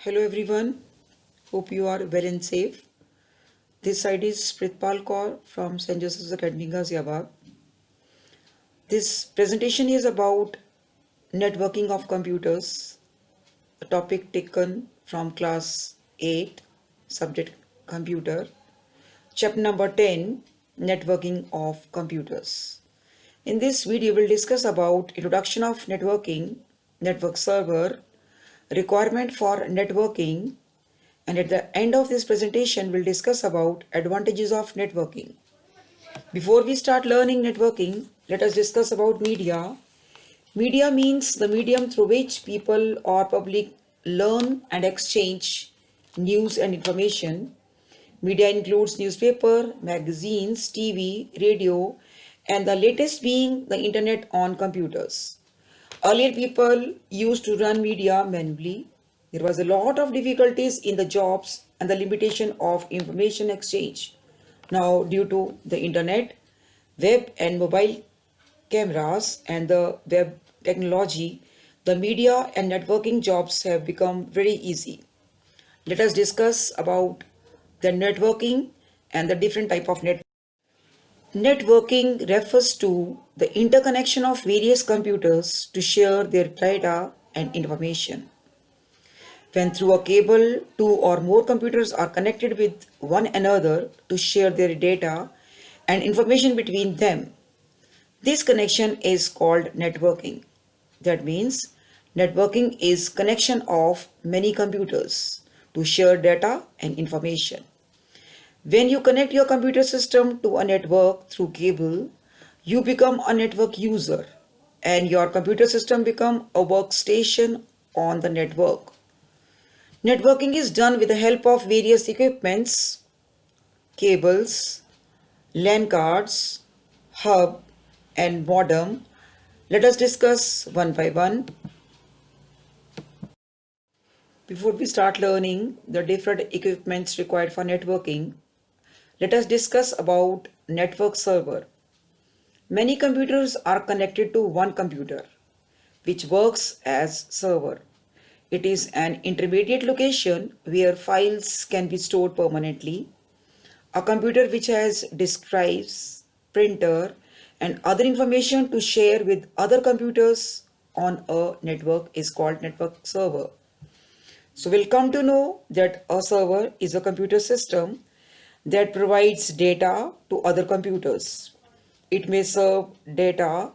Hello everyone, hope you are well and safe. This side is Pritpal Kaur from St. Joseph's Academy Ghaziabad. This presentation is about networking of computers, a topic taken from class 8, subject computer, chapter number 10, networking of computers. In this video, we'll discuss about introduction of networking, network server, requirement for networking, and at the end of this presentation, we'll discuss about advantages of networking. Before we start learning networking, let us discuss about media. Media means the medium through which people or public learn and exchange news and information. Media includes newspaper, magazines, TV, radio, and the latest being the internet on computers. Earlier people used to run media manually. There was a lot of difficulties in the jobs and the limitation of information exchange. Now, due to the internet, web and mobile cameras and the web technology, the media and networking jobs have become very easy. Let us discuss about the networking and the different type of network. Networking refers to the interconnection of various computers to share their data and information. When through a cable, two or more computers are connected with one another to share their data and information between them, this connection is called networking. That means networking is connection of many computers to share data and information. When you connect your computer system to a network through cable, you become a network user and your computer system become a workstation on the network. Networking is done with the help of various equipments, cables, LAN cards, hub and modem. Let us discuss one by one. Before we start learning the different equipments required for networking, let us discuss about network server. Many computers are connected to one computer, which works as server. It is an intermediate location where files can be stored permanently. A computer which has disk drives, printer, and other information to share with other computers on a network is called network server. So we'll come to know that a server is a computer system that provides data to other computers. It may serve data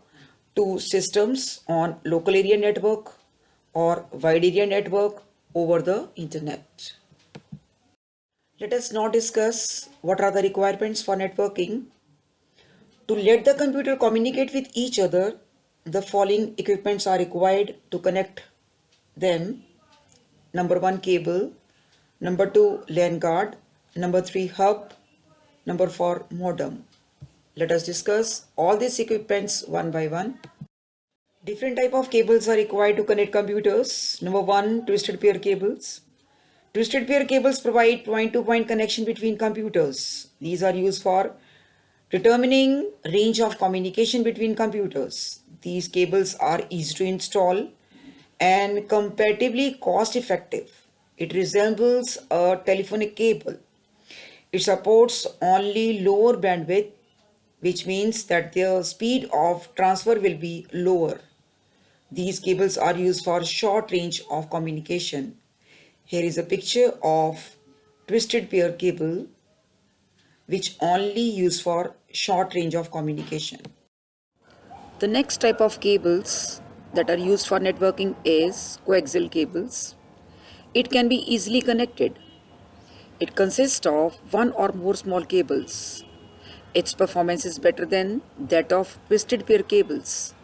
to systems on local area network or wide area network over the internet. Let us now discuss what are the requirements for networking. To let the computer communicate with each other, the following equipments are required to connect them. Number 1, cable. Number 2, LAN card. Number 3, hub. Number 4, modem. Let us discuss all these equipments one by one. Different type of cables are required to connect computers. Number 1, twisted pair cables. Twisted pair cables provide point-to-point connection between computers. These are used for determining range of communication between computers. These cables are easy to install and comparatively cost effective. It resembles a telephonic cable. It supports only lower bandwidth, which means that the speed of transfer will be lower. These cables are used for short range of communication. Here is a picture of twisted pair cable which only used for short range of communication. The next type of cables that are used for networking is coaxial cables. It can be easily connected. It consists of one or more small cables. Its performance is better than that of twisted pair cables.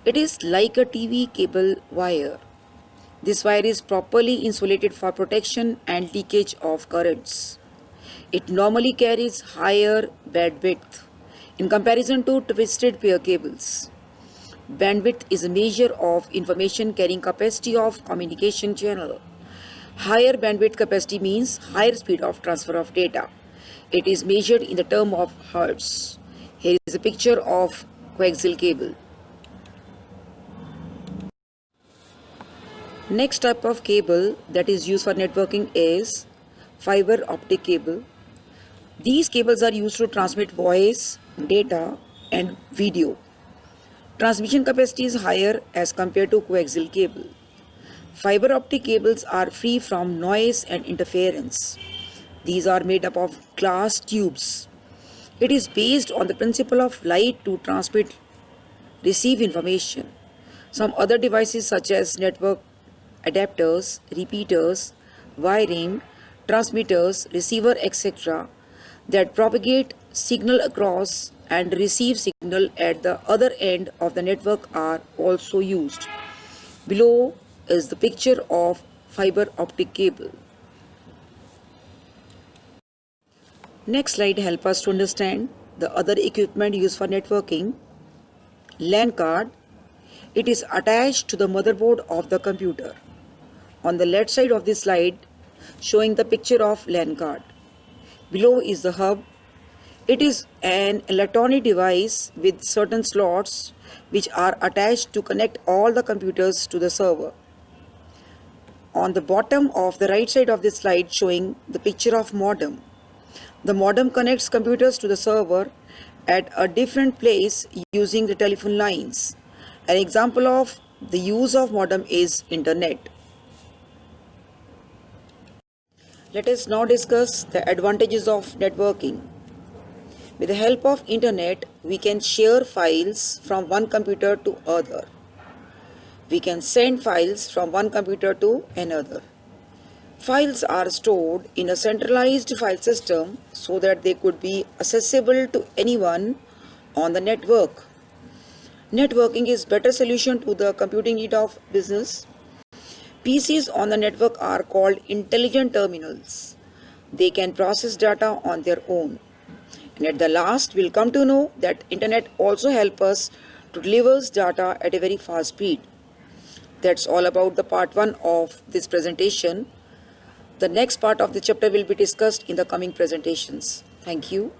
It is like a TV cable wire. This wire is properly insulated for protection and leakage of currents. It normally carries higher bandwidth in comparison to twisted pair cables. Bandwidth is a measure of information carrying capacity of communication channel. Higher bandwidth capacity means higher speed of transfer of data. It is measured in the term of hertz. Here is a picture of coaxial cable. Next type of cable that is used for networking is fiber optic cable. These cables are used to transmit voice, data, and video. Transmission capacity is higher as compared to coaxial cable. Fiber optic cables are free from noise and interference. These are made up of glass tubes. It is based on the principle of light to transmit, receive information. Some other devices such as network adapters, repeaters, wiring, transmitters, receiver, etc., that propagate signal across and receive signal at the other end of the network are also used. Below is the picture of fiber optic cable. Next slide help us to understand the other equipment used for networking. LAN card. It is attached to the motherboard of the computer. On the left side of this slide, showing the picture of LAN card. Below is the hub. It is an electronic device with certain slots which are attached to connect all the computers to the server. On the bottom of the right side of this slide showing the picture of modem. The modem connects computers to the server at a different place using the telephone lines. An example of the use of modem is internet. Let us now discuss the advantages of networking. With the help of internet, we can share files from one computer to other. We can send files from one computer to another. Files are stored in a centralized file system so that they could be accessible to anyone on the network. Networking is better solution to the computing need of business. PCs on the network are called intelligent terminals. They can process data on their own. And at the last, we'll come to know that internet also help us to deliver data at a very fast speed. That's all about the part 1 of this presentation. The next part of the chapter will be discussed in the coming presentations. Thank you.